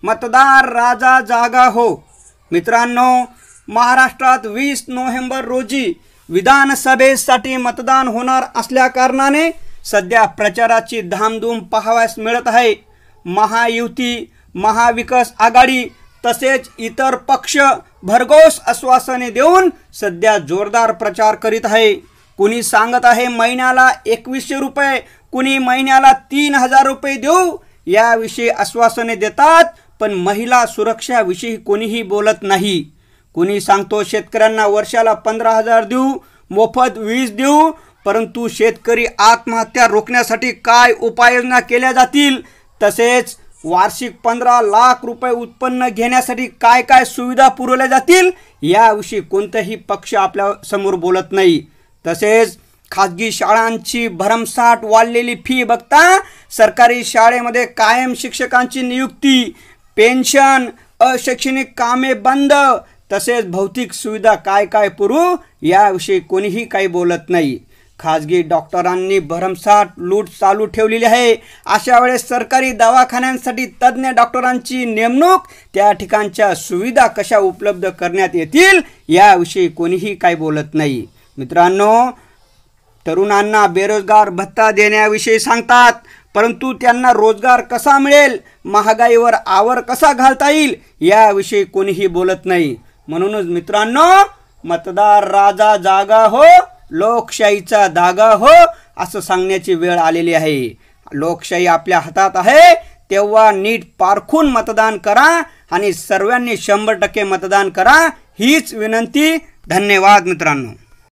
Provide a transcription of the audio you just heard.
मतदार राजा जागा हो। मित्रांनो, महाराष्ट्रात 20 नोव्हेंबर रोजी विधानसभेसाठी मतदान होणार असल्याकारणाने सध्या प्रचाराची धामधूम पाहावयास मिळत आहे। महायुती, महाविकास आघाडी तसेच इतर पक्ष भरघोस आश्वासने देऊन सध्या जोरदार प्रचार करीत आहे। कुणी सांगत आहे महिन्याला 2100 रुपये, कुणी महिन्याला 3000 रुपये देऊ याविषयी आश्वासने देतात, पण महिला सुरक्षाविषयी कोणीही बोलत नाही। कुणी सांगतो शेतकऱ्यांना वर्षाला 15000 देऊ, मोफत वीज देऊ, परंतु शेतकरी आत्महत्या रोखण्यासाठी काय उपाययोजना केल्या जातील, तसेच वार्षिक 15 लाख रुपये उत्पन्न घेण्यासाठी काय काय सुविधा पुरवल्या जातील याविषयी कोणताही पक्ष आपल्या समोर बोलत नाही। तसेच खाजगी शाळांची भरमसाठ वाढलेली फी बघता सरकारी शाळेमध्ये कायम शिक्षकांची नियुक्ती, पेन्शन, अशैक्षणिक कामे बंद, तसेच भौतिक सुविधा काय काय पुरवू याविषयी कोणीही काही बोलत नाही। खाजगी डॉक्टरांनी भरमसाठ लूट चालू ठेवलेली आहे। अशा वेळेस सरकारी दवाखान्यांसाठी तज्ञ डॉक्टरांची नेमणूक, त्या ठिकाणच्या सुविधा कशा उपलब्ध करण्यात येतील याविषयी कोणीही काही बोलत नाही। मित्रांनो, तरुणांना बेरोजगार भत्ता देण्याविषयी सांगतात, परंतु त्यांना रोजगार कसा मिळेल, महागाईवर आवर कसा घालता येईल याविषयी कोणीही बोलत नाही। म्हणूनच मित्रांनो, मतदार राजा जागा हो, लोकशाहीचा धागा हो असं सांगण्याची वेळ आलेली आहे। लोकशाही आपल्या हातात आहे, तेव्हा नीट पारखून मतदान करा आणि सर्वांनी 100% मतदान करा हीच विनंती। धन्यवाद मित्रांनो।